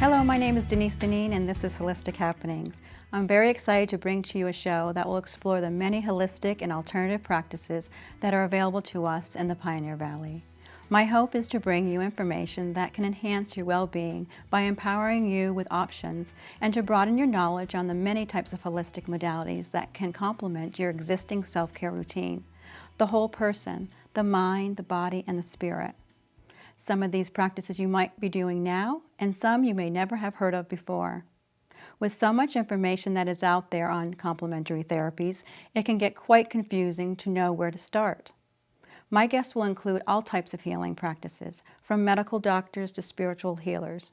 Hello, my name is Denise Dineen, and this is Holistic Happenings. I'm very excited to bring to you a show that will explore the many holistic and alternative practices that are available to us in the Pioneer Valley. My hope is to bring you information that can enhance your well-being by empowering you with options and to broaden your knowledge on the many types of holistic modalities that can complement your existing self-care routine. The whole person, the mind, the body, and the spirit. Some of these practices you might be doing now, and some you may never have heard of before. With so much information that is out there on complementary therapies, it can get quite confusing to know where to start. My guests will include all types of healing practices, from medical doctors to spiritual healers.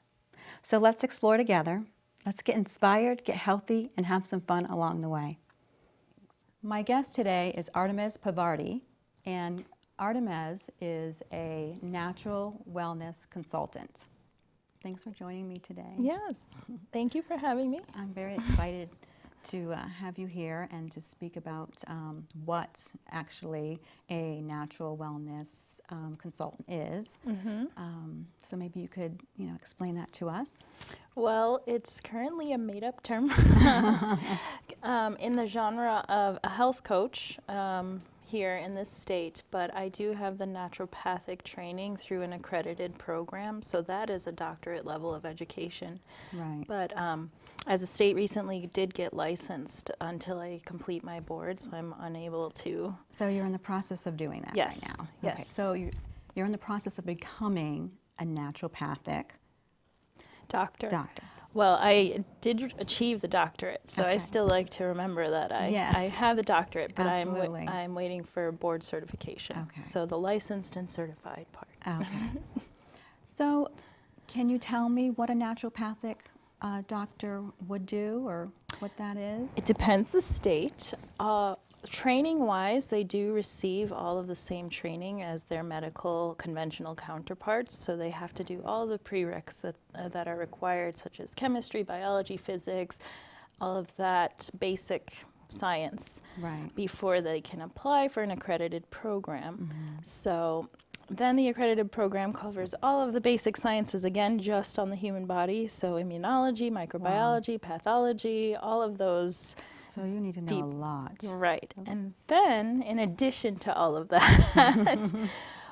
So let's explore together. Let's get inspired, get healthy, and have some fun along the way. My guest today is Artemis Parvati, and Artemis is a natural wellness consultant. Thanks for joining me today. Yes, thank you for having me. I'm very excited to have you here and to speak about what actually a natural wellness consultant is. Mm-hmm. So maybe you could, explain that to us. Well, it's currently a made-up term in the genre of a health coach here in this state, but I do have the naturopathic training through an accredited program, so that is a doctorate level of education. Right. But as a state recently did get licensed until I complete my boards, I'm unable to. So you're in the process of doing that Yes. right now? Yes. Okay. So you're in the process of becoming a naturopathic doctor. Well, I did achieve the doctorate, so Okay. I still like to remember that I have the doctorate, but Absolutely. I'm waiting for board certification. Okay. So the licensed and certified part. Okay. So can you tell me what a naturopathic doctor would do, or what that is? It depends the state. Training-wise, they do receive all of the same training as their medical conventional counterparts, so they have to do all the prereqs that are required, such as chemistry, biology, physics, all of that basic science, Right. before they can apply for an accredited program. Mm-hmm. So then the accredited program covers all of the basic sciences, again, just on the human body, so immunology, microbiology, pathology, all of those. So you need to know a lot. Right. And then, in addition to all of that,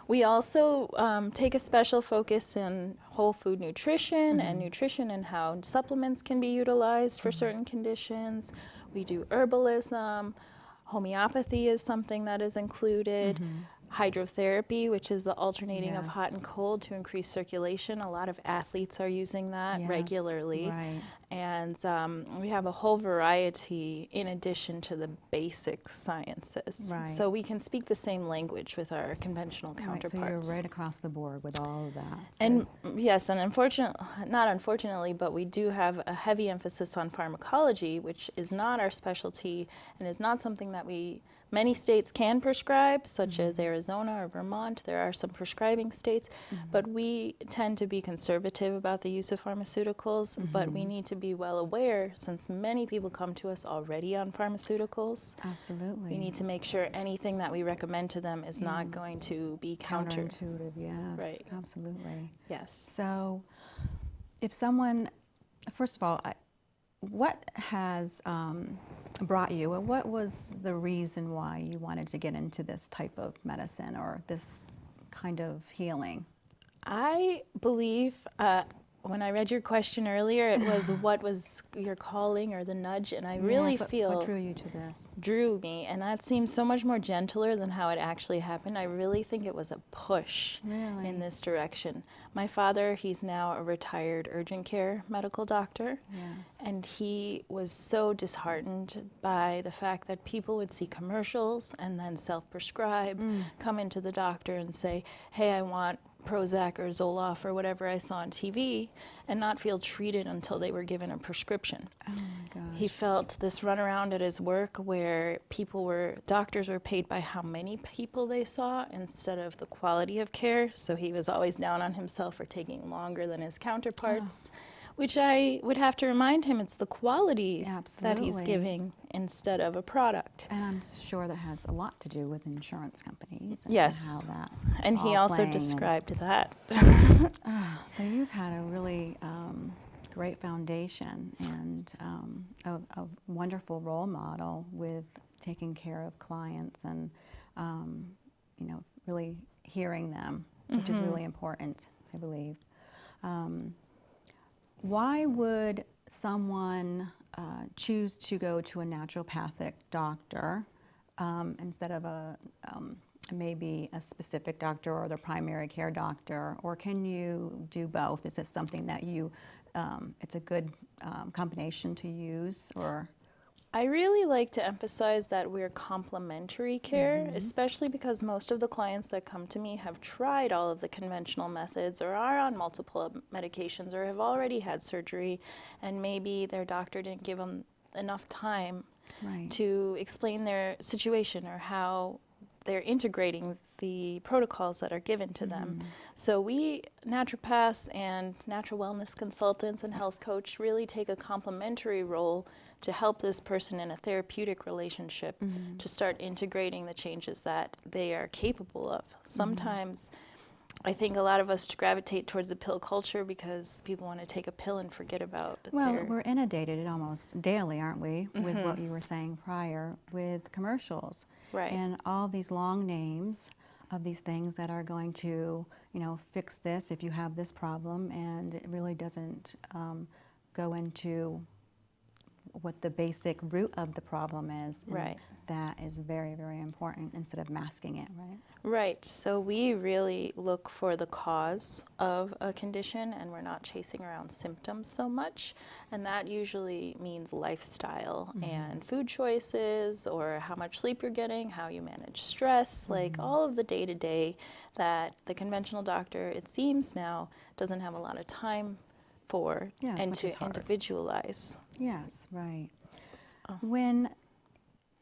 we also take a special focus in whole food nutrition and nutrition and how supplements can be utilized for certain conditions. We do herbalism. Homeopathy is something that is included. Hydrotherapy, which is the alternating of hot and cold to increase circulation. A lot of athletes are using that regularly. Right. And we have a whole variety in addition to the basic sciences. Right. So we can speak the same language with our conventional counterparts. Right, so you're right across the board with all of that. So. And yes, and not unfortunately, but we do have a heavy emphasis on pharmacology, which is not our specialty and is not something that many states can prescribe, such as Arizona or Vermont. There are some prescribing states, but we tend to be conservative about the use of pharmaceuticals, but we need to be well aware, since many people come to us already on pharmaceuticals. Absolutely. We need to make sure anything that we recommend to them is not going to be counterintuitive, yes. Right. Absolutely. Yes. So if someone, first of all, what has brought you, or what was the reason why you wanted to get into this type of medicine or this kind of healing? I believe, when I read your question earlier, it was what was your calling or the nudge, and I really feel what drew you to this? Drew me, and that seems so much more gentler than how it actually happened. I really think it was a push in this direction. My father, he's now a retired urgent care medical doctor, and he was so disheartened by the fact that people would see commercials and then self-prescribe, come into the doctor and say, hey, I want Prozac or Zoloft or whatever I saw on TV, and not feel treated until they were given a prescription. Oh my gosh. He felt this runaround at his work where doctors were paid by how many people they saw instead of the quality of care, so he was always down on himself for taking longer than his counterparts. which I would have to remind him it's the quality that he's giving instead of a product. And I'm sure that has a lot to do with insurance companies. And Yes. how that And he also playing described that. So you've had a really great foundation and a wonderful role model with taking care of clients and, you know, really hearing them, which is really important, I believe. Why would someone choose to go to a naturopathic doctor instead of maybe a specific doctor or the primary care doctor, or can you do both? Is this something that you, it's a good combination to use, or? I really like to emphasize that we're complementary care, especially because most of the clients that come to me have tried all of the conventional methods or are on multiple medications or have already had surgery, and maybe their doctor didn't give them enough time to explain their situation or how they're integrating the protocols that are given to them. So we naturopaths and natural wellness consultants and health coach really take a complementary role to help this person in a therapeutic relationship to start integrating the changes that they are capable of. Sometimes I think a lot of us gravitate towards the pill culture because people want to take a pill and forget about we're inundated almost daily, aren't we, with what you were saying prior, with commercials. Right. And all these long names of these things that are going to, you know, fix this if you have this problem, and it really doesn't go into what the basic root of the problem is. Right. That is very, very important instead of masking it, right? Right. So we really look for the cause of a condition, and we're not chasing around symptoms so much. And that usually means lifestyle and food choices, or how much sleep you're getting, how you manage stress, like all of the day-to-day that the conventional doctor, it seems now, doesn't have a lot of time for and to individualize. Yes, right. When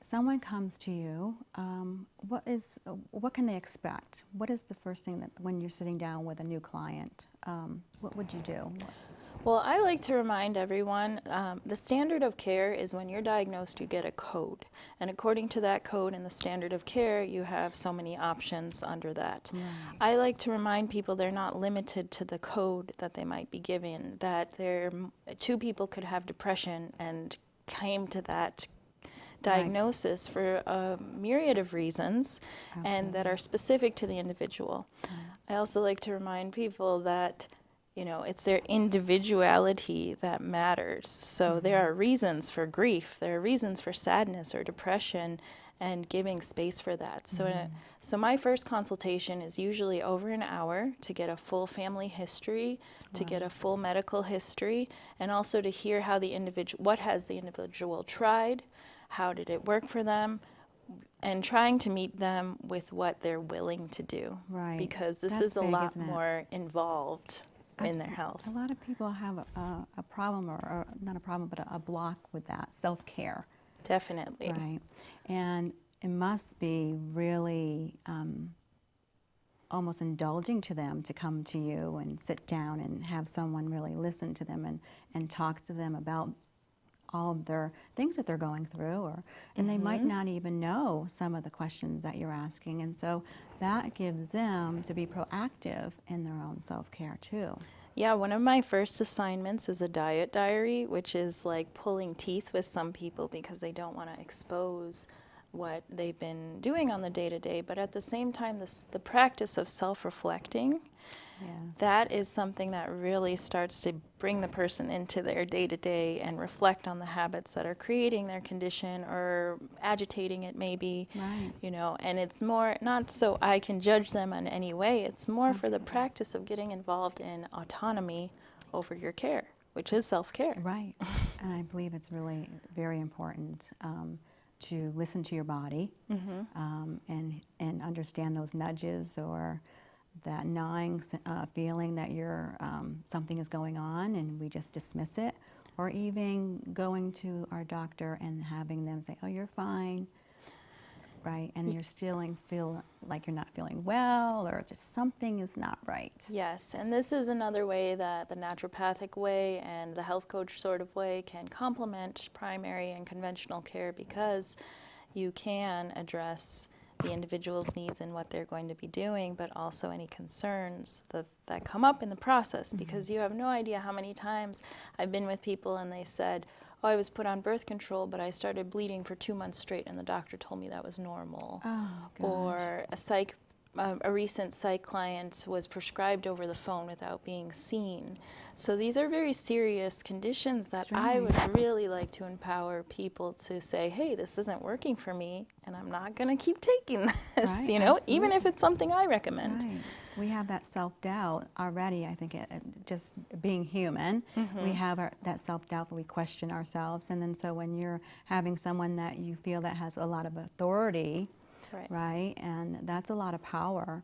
someone comes to you, what can they expect? What is the first thing that, when you're sitting down with a new client, what would you do? Well, I like to remind everyone, the standard of care is when you're diagnosed, you get a code. And according to that code and the standard of care, you have so many options under that. I like to remind people they're not limited to the code that they might be given, that two people could have depression and came to that diagnosis for a myriad of reasons and that are specific to the individual. I also like to remind people that, you know, it's their individuality that matters. So there are reasons for grief, there are reasons for sadness or depression, and giving space for that. So my first consultation is usually over an hour to get a full family history, to get a full medical history, and also to hear how what has the individual tried, how did it work for them, and trying to meet them with what they're willing to do. Because this is a lot more involved in their health. A lot of people have a problem, or not a problem, but a block with that, self-care. Definitely. Right. And it must be really almost indulging to them to come to you and sit down and have someone really listen to them and talk to them about all of their things that they're going through, and they might not even know some of the questions that you're asking, and so that gives them to be proactive in their own self-care too. Yeah, one of my first assignments is a diet diary, which is like pulling teeth with some people because they don't want to expose what they've been doing on the day-to-day, but at the same time, the practice of self-reflecting, that is something that really starts to bring the person into their day-to-day and reflect on the habits that are creating their condition or agitating it maybe, you know, and it's more, not so I can judge them in any way, it's more for the practice of getting involved in autonomy over your care, which is self-care. Right, and I believe it's really very important to listen to your body and understand those nudges or that gnawing feeling that something is going on and we just dismiss it, or even going to our doctor and having them say, oh, you're fine, right? And you're still feel like you're not feeling well, or just something is not right. Yes, and this is another way that the naturopathic way and the health coach sort of way can complement primary and conventional care, because you can address the individual's needs and what they're going to be doing, but also any concerns that come up in the process, because you have no idea how many times I've been with people and they said, oh, I was put on birth control, but I started bleeding for 2 months straight and the doctor told me that was normal. Oh, gosh. Or a recent psych client was prescribed over the phone without being seen. So these are very serious conditions that I would really like to empower people to say, hey, this isn't working for me, and I'm not going to keep taking this, Right, you know, absolutely. even if it's something I recommend. Right. We have that self-doubt already. I think just being human, we have that self-doubt where we question ourselves. And then so when you're having someone that you feel that has a lot of authority, right? And that's a lot of power.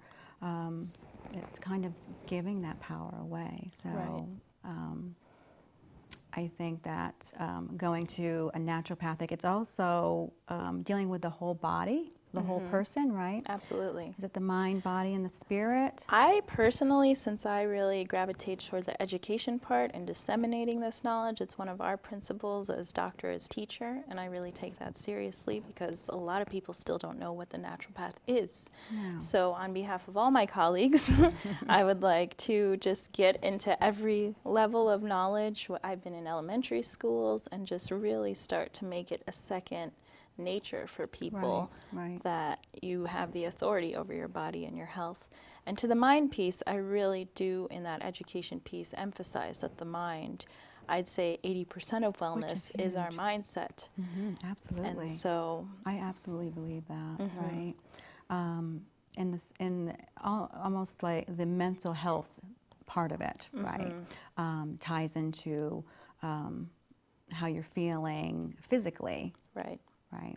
It's kind of giving that power away. So I think that going to a naturopathic, it's also dealing with the whole body, the whole person, right? Absolutely. Is it the mind, body, and the spirit? I personally, since I really gravitate toward the education part and disseminating this knowledge, it's one of our principles as doctor, as teacher, and I really take that seriously because a lot of people still don't know what the naturopath is. No. So on behalf of all my colleagues, I would like to just get into every level of knowledge. I've been in elementary schools and just really start to make it a second nature for people, that you have the authority over your body and your health. And to the mind piece, I really do, in that education piece, emphasize that the mind, I'd say 80% of wellness is our mindset. Absolutely. And so I absolutely believe that, right? Almost like the mental health part of it, right? Ties into how you're feeling physically. Right. Right.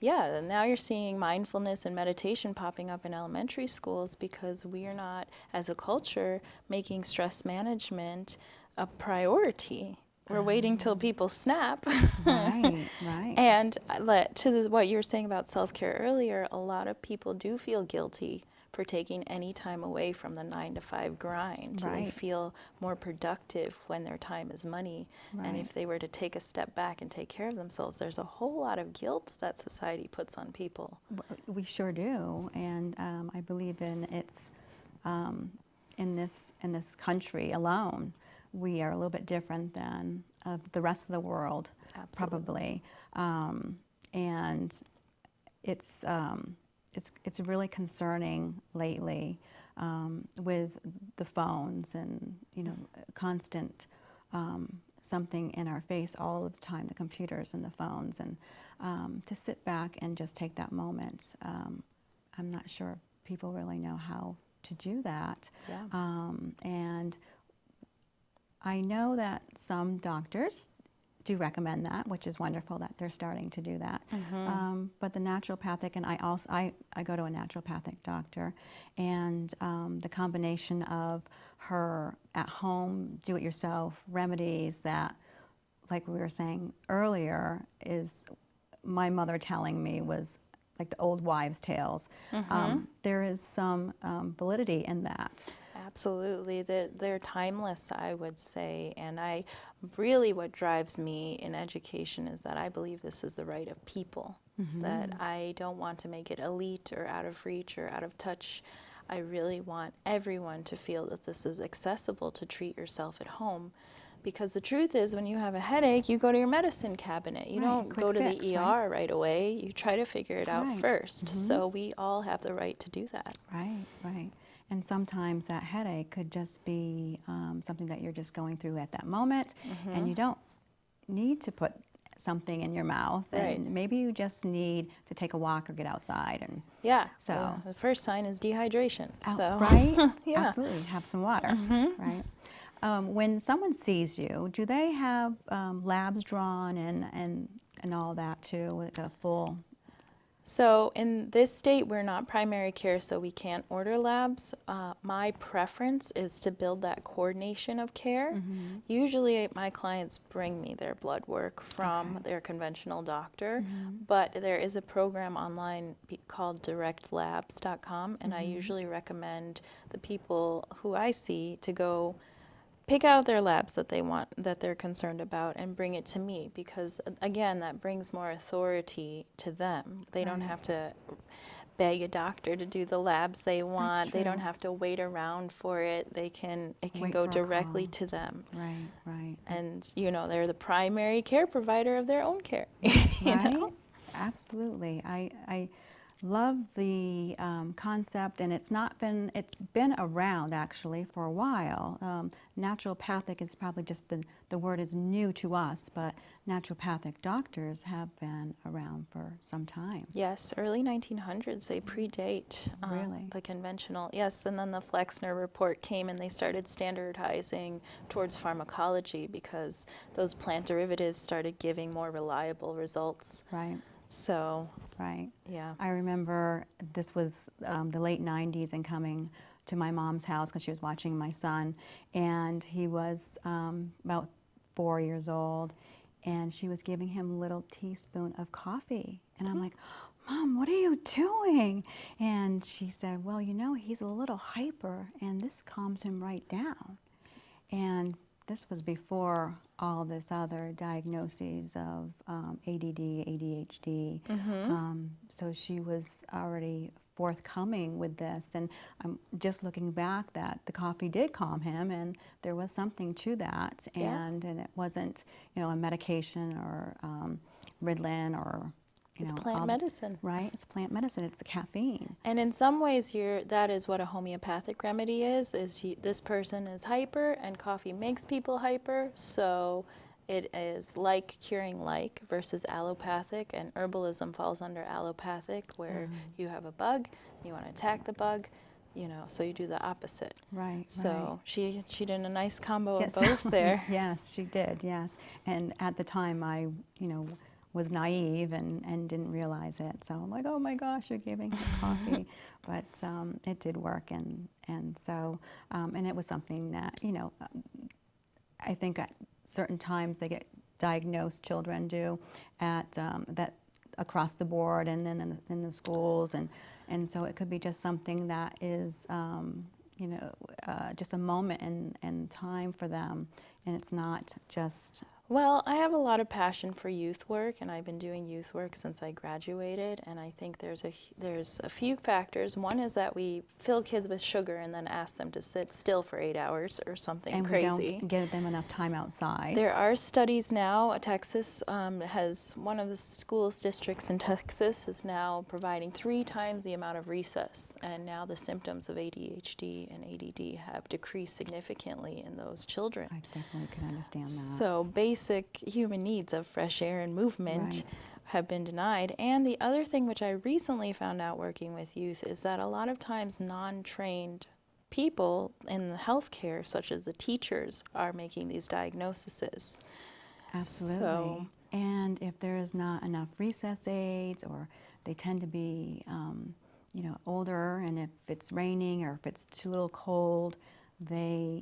Yeah, and now you're seeing mindfulness and meditation popping up in elementary schools because we are not, as a culture, making stress management a priority. We're waiting till people snap. Right, right. And what you were saying about self-care earlier, a lot of people do feel guilty for taking any time away from the 9-to-5 grind. Right. They feel more productive when their time is money. And if they were to take a step back and take care of themselves, there's a whole lot of guilt that society puts on people. We sure do, and I believe in this country alone, we are a little bit different than the rest of the world. Absolutely. Probably, and it's really concerning lately with the phones and constant something in our face all of the time, the computers and the phones, and to sit back and just take that moment. I'm not sure people really know how to do that. And I know that some doctors do recommend that, which is wonderful that they're starting to do that. But the naturopathic, and I go to a naturopathic doctor, and the combination of her at-home, do-it-yourself remedies that, like we were saying earlier, is my mother telling me was like the old wives' tales. There is some validity in that. Absolutely. They're timeless, I would say. And what drives me in education is that I believe this is the right of people, that I don't want to make it elite or out of reach or out of touch. I really want everyone to feel that this is accessible to treat yourself at home. Because the truth is, when you have a headache, you go to your medicine cabinet. You don't go to the ER right away. You try to figure it out first. So we all have the right to do that. Right. And sometimes that headache could just be something that you're just going through at that moment, and you don't need to put something in your mouth, and maybe you just need to take a walk or get outside. And so the first sign is dehydration. Right? Absolutely. Have some water. Right. When someone sees you, do they have labs drawn and all that too, with a full? So in this state, we're not primary care, so we can't order labs. My preference is to build that coordination of care. Usually my clients bring me their blood work from their conventional doctor, but there is a program online called directlabs.com, and I usually recommend the people who I see to go pick out their labs that they want, that they're concerned about, and bring it to me, because again, that brings more authority to them. They don't have to beg a doctor to do the labs they want. They don't true. have to wait around for it. It can Wait go for a directly call. to them. Right, right. And they're the primary care provider of their own care. you Right? know? Absolutely. I love the concept, and it's been around actually for a while. Naturopathic is probably just the word is new to us, but naturopathic doctors have been around for some time. Yes, early 1900s. They predate Really? the conventional. Yes, and then the Flexner report came and they started standardizing towards pharmacology because those plant derivatives started giving more reliable results. Right. So, Right. yeah. I remember this was the late 90s and coming to my mom's house because she was watching my son, and he was about 4 years old, and she was giving him a little teaspoon of coffee. And I'm like, Mom, what are you doing? And she said, well, he's a little hyper, and this calms him right down. And this was before all this other diagnoses of ADD, ADHD. So she was already forthcoming with this. And I'm just looking back that the coffee did calm him, and there was something to that. Yeah. And it wasn't, a medication or Ritalin or It's all plant this- medicine. Right? It's plant medicine. It's the caffeine. And in some ways, that is what a homeopathic remedy is this person is hyper and coffee makes people hyper, so it is like curing like versus allopathic, and herbalism falls under allopathic, where you have a bug, you want to attack the bug, so you do the opposite. Right. So she did a nice combo Yes. of both there. Yes, she did, yes. And at the time I, was naive and didn't realize it. So I'm like, oh my gosh, you're giving him coffee. But it did work, and so, and it was something that, I think at certain times they get diagnosed, children do, at that across the board, and then in the schools, and so it could be just something that is, just a moment in time for them, and it's not just. Well, I have a lot of passion for youth work, and I've been doing youth work since I graduated, and I think there's a few factors. One is that we fill kids with sugar and then ask them to sit still for 8 hours or something crazy. And we don't give them enough time outside. There are studies now. Texas has one of the schools districts in Texas is now providing 3 times the amount of recess, and now the symptoms of ADHD and ADD have decreased significantly in those children. I definitely can understand that. So basic human needs of fresh air and movement have been denied. And the other thing which I recently found out working with youth is that a lot of times non-trained people in the healthcare, such as the teachers, are making these diagnoses. Absolutely. So, and if there is not enough recess aides, or they tend to be, older, and if it's raining or if it's too little cold, they,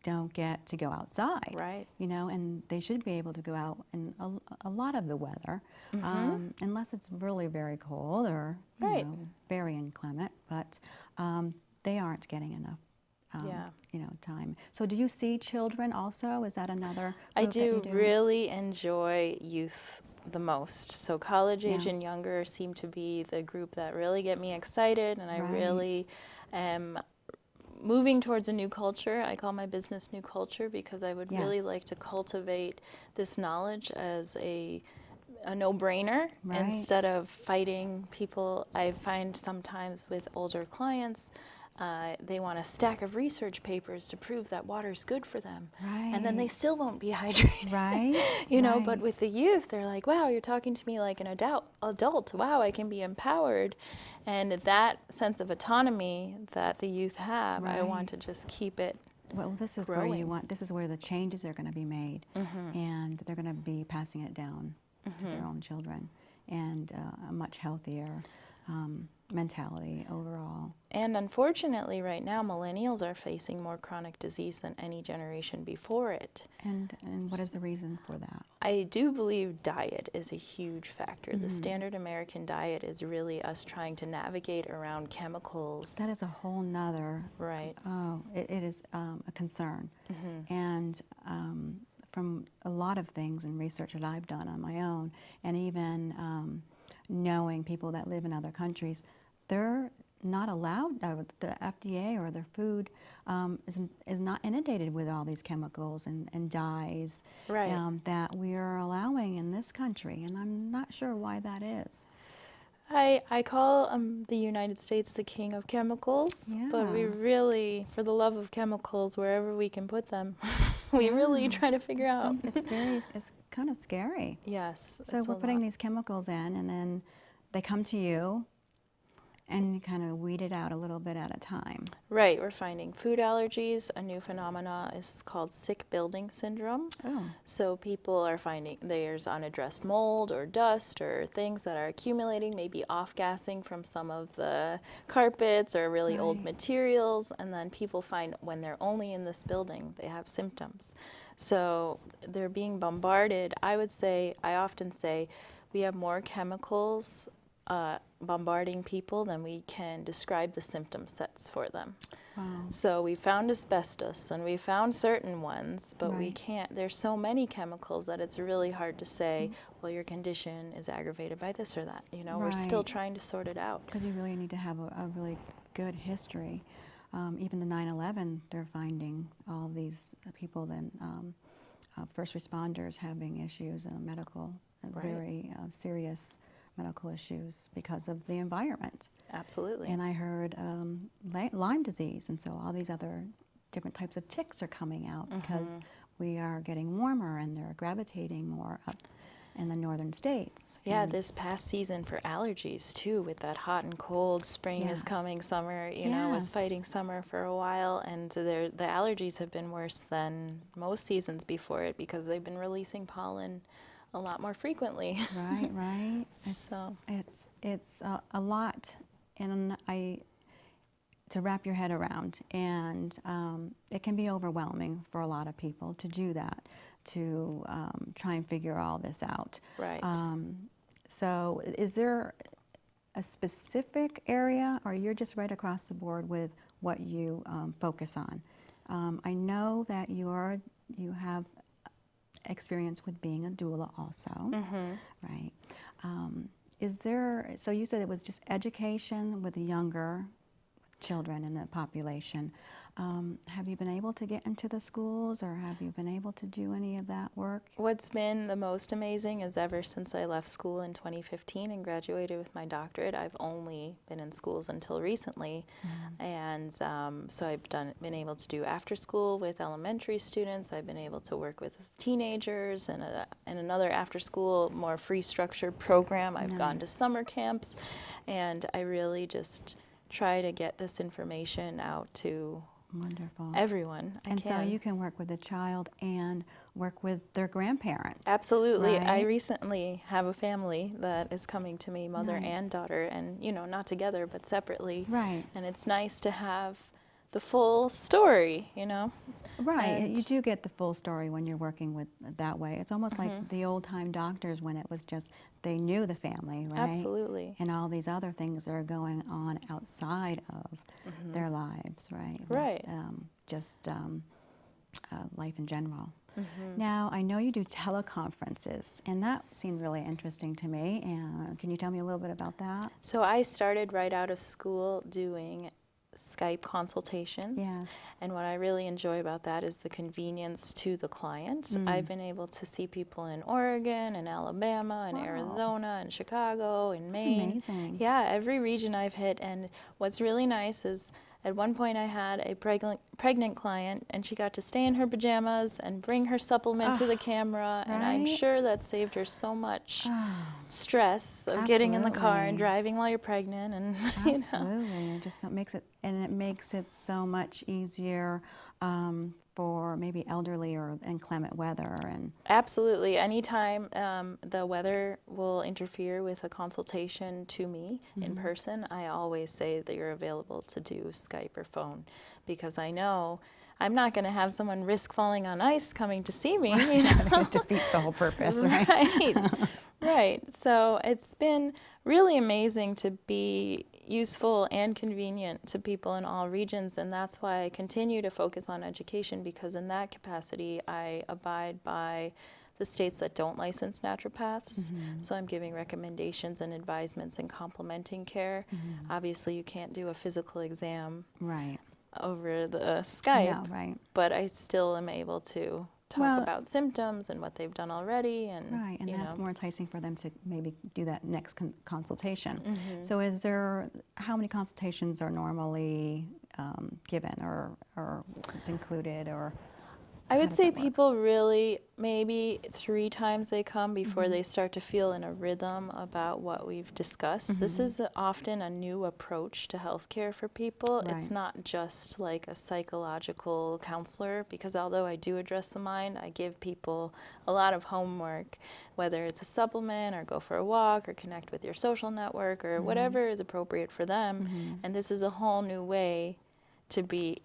don't get to go outside. Right. And they should be able to go out in a lot of the weather, unless it's really very cold or very inclement. But they aren't getting enough. Time. So do you see children also? Is that another group I that you do really enjoy youth the most. So college age and younger seem to be the group that really get me excited, and I really am moving towards a new culture. I call my business New Culture because I would really like to cultivate this knowledge as a no-brainer instead of fighting people. I find sometimes with older clients, they want a stack of research papers to prove that water's good for them. And then they still won't be hydrated. But with the youth, they're like, wow, you're talking to me like an adult. Wow, I can be empowered. And that sense of autonomy that the youth have, I want to just keep it this is growing. where you want, this is where the changes are going to be made, and they're going to be passing it down to their own children, and a much healthier mentality overall. And unfortunately, right now, millennials are facing more chronic disease than any generation before it. And what is the reason for that? I do believe diet is a huge factor. The standard American diet is really us trying to navigate around chemicals. That is a whole nother. Right. Oh, it is a concern. And from a lot of things and research that I've done on my own, and even knowing people that live in other countries, they're not allowed, the FDA or their food is not inundated with all these chemicals and dyes Right. that we are allowing in this country, and I'm not sure why that is. I call the United States the king of chemicals, but we Yeah. really, for the love of chemicals, wherever we can put them, we really try to figure out. It's kind of scary. Yes, So it's a we're putting lot. these chemicals in, and then they come to you, and you kind of weed it out a little bit at a time. Right, we're finding food allergies. A new phenomena is called sick building syndrome. Oh, So people are finding there's unaddressed mold or dust or things that are accumulating, maybe off-gassing from some of the carpets or really old right. materials, and then people find when they're only in this building, they have symptoms. So they're being bombarded. I often say, we have more chemicals bombarding people than we can describe the symptom sets for them. Wow. So we found asbestos and we found certain ones, but we Right. can't, there's so many chemicals that it's really hard to say, well, your condition is aggravated by this or that. You know, we're still Right. trying to sort it out. Because you really need to have a really good history. Even the 9/11, they're finding all these people, then first responders having issues, medical, Right. very serious medical issues because of the environment. Absolutely. And I heard Lyme disease, and so all these other different types of ticks are coming out because we are getting warmer and they're gravitating more up in the northern states. Yeah, And this past season for allergies too, with that hot and cold, spring is Yes. coming, summer, you know, was Yes. fighting summer for a while, and the allergies have been worse than most seasons before it because they've been releasing pollen a lot more frequently. Right, right. So It's a lot, and to wrap your head around, and it can be overwhelming for a lot of people to do that, to try and figure all this out. right. So is there a specific area, or you're just right across the board with what you focus on? I know that you have experience with being a doula also, right? So you said it was just education with the younger children in the population. Have you been able to get into the schools, or have you been able to do any of that work? What's been the most amazing is ever since I left school in 2015 and graduated with my doctorate, I've only been in schools until recently. And so I've been able to do after school with elementary students. I've been able to work with teenagers and another after school, more free structured program. I've gone to Nice. summer camps, and I really just try to get this information out to Wonderful. everyone I And can. so you can work with the child and work with their grandparent. Absolutely. I Right? recently have a family that is coming to me, mother Nice. and daughter, and, you know, not together, but separately. Right. And it's nice to have the full story, you know? Right. And You do get the full story when you're working with that way. It's almost like the old time doctors when it was just they knew the family, right? Absolutely. And all these other things are going on outside of their lives, right? Right. Just life in general. Now, I know you do teleconferences, and that seemed really interesting to me. And can you tell me a little bit about that? So I started right out of school doing Skype consultations. Yes. And what I really enjoy about that is the convenience to the client. I've been able to see people in Oregon and Alabama and Wow. Arizona and Chicago and Maine. Amazing. Yeah, every region I've hit. And what's really nice is at one point I had a pregnant client, and she got to stay in her pajamas and bring her supplement to the camera, and I'm right? sure that saved her so much stress of getting in the car and Absolutely. driving while you're pregnant, and you know. Absolutely. It makes it so much easier for maybe elderly or inclement weather and Absolutely. Anytime the weather will interfere with a consultation to me in person, I always say that you're available to do Skype or phone, because I know I'm not going to have someone risk falling on ice coming to see me. You know? it defeats the whole purpose, right? Right. Right. So it's been really amazing to be useful and convenient to people in all regions, and that's why I continue to focus on education, because in that capacity I abide by the states that don't license naturopaths. So I'm giving recommendations and advisements and complementing care. Obviously, you can't do a physical exam over the Skype, but I still am able to talk about symptoms and what they've done already. And, and that's more enticing for them to maybe do that next consultation. So how many consultations are normally given, or it's included, or? I would say people really, maybe 3 times they come before they start to feel in a rhythm about what we've discussed. This is often a new approach to healthcare for people. It's not just like a psychological counselor, because although I do address the mind, I give people a lot of homework, whether it's a supplement or go for a walk or connect with your social network or whatever is appropriate for them. And this is a whole new way to be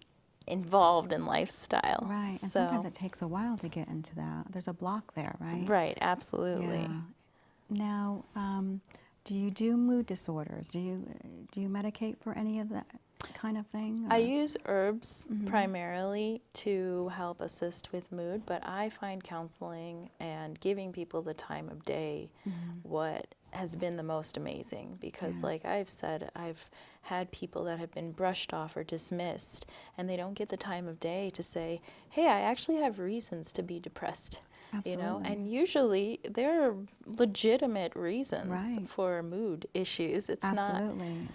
involved in lifestyle. And sometimes it takes a while to get into that. There's a block there, right? Right, absolutely. Now, do you do mood disorders? Do you medicate for any of that kind of thing? I use herbs primarily to help assist with mood, but I find counseling and giving people the time of day what has been the most amazing, because like I've said, I've had people that have been brushed off or dismissed, and they don't get the time of day to say, hey, I actually have reasons to be depressed. You know, and usually there are legitimate reasons for mood issues. It's it's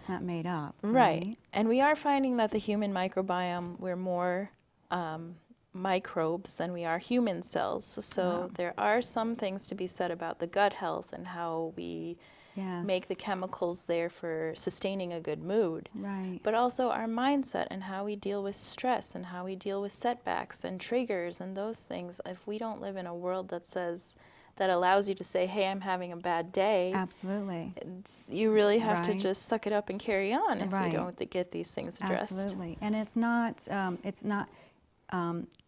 not made up. And we are finding that the human microbiome, we're more microbes than we are human cells. So there are some things to be said about the gut health and how we make the chemicals there for sustaining a good mood. But also our mindset and how we deal with stress and how we deal with setbacks and triggers and those things. If we don't live in a world that allows you to say, hey, I'm having a bad day. You really have to just suck it up and carry on if you don't get these things addressed. And it's not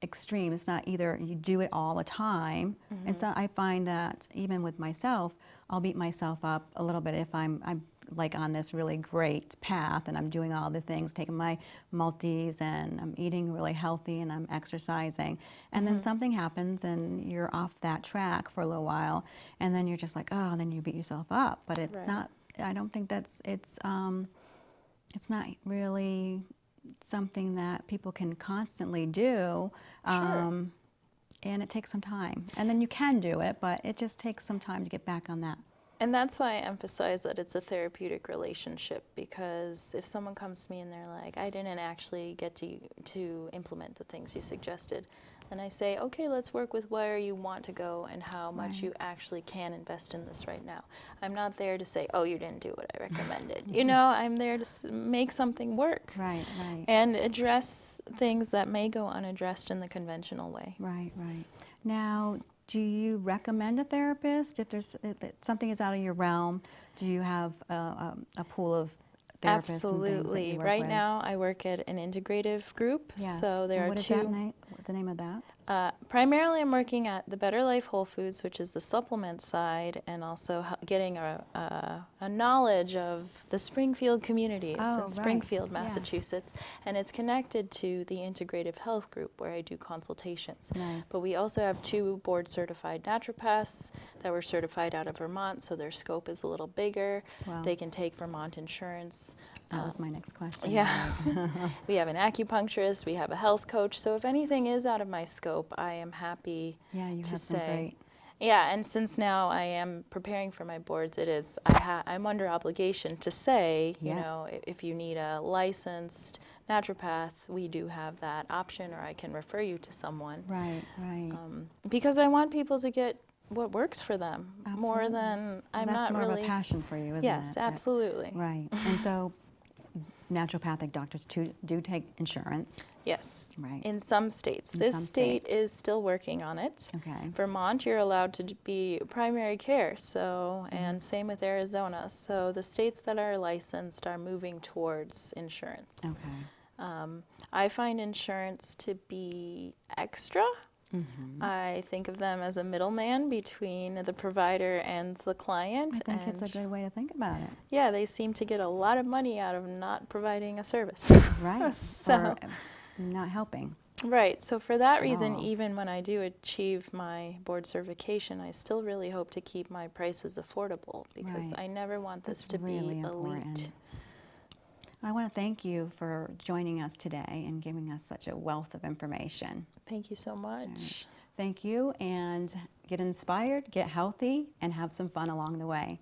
extreme. It's not either you do it all the time. And so I find that even with myself, I'll beat myself up a little bit if I'm like on this really great path and I'm doing all the things, taking my multis and I'm eating really healthy and I'm exercising. And then something happens and you're off that track for a little while, and then you're just like, oh, and then you beat yourself up. But it's not, I don't think it's not really something that people can constantly do. And it takes some time. And then you can do it, but it just takes some time to get back on that. And that's why I emphasize that it's a therapeutic relationship, because if someone comes to me and they're like, I didn't actually get to implement the things you suggested, and I say, okay, let's work with where you want to go and how much you actually can invest in this right now. I'm not there to say, oh, you didn't do what I recommended. You know, I'm there to make something work. And address things that may go unaddressed in the conventional way. Now, do you recommend a therapist if something is out of your realm? Do you have a pool of therapists? Absolutely. Right now, I work at an integrative group. So there are two. What's the name of that? Primarily, I'm working at the Better Life Whole Foods, which is the supplement side, and also getting a knowledge of the Springfield community. It's in Springfield, Massachusetts, and it's connected to the Integrative Health Group, where I do consultations. But we also have 2 board-certified naturopaths that were certified out of Vermont, so their scope is a little bigger. They can take Vermont insurance. That was my next question. We have an acupuncturist, we have a health coach, so if anything is out of my scope, I am happy to say. And since now I am preparing for my boards, I'm under obligation to say, you know, if you need a licensed naturopath, we do have that option, or I can refer you to someone. Because I want people to get what works for them more than That's more of a passion for you, isn't it? Yes, absolutely. And so naturopathic doctors do take insurance. Yes, in some states. This state is still working on it. Vermont, you're allowed to be primary care, so, and same with Arizona. So the states that are licensed are moving towards insurance. I find insurance to be extra. I think of them as a middleman between the provider and the client. I think it's a good way to think about it. Yeah, they seem to get a lot of money out of not providing a service. Or not helping. Right. So for that at reason, all. even when I do achieve my board certification, I still really hope to keep my prices affordable because Right. I never want this That's to be really elite. important. I want to thank you for joining us today and giving us such a wealth of information. Thank you so All right. much. Thank you, and get inspired, get healthy, and have some fun along the way.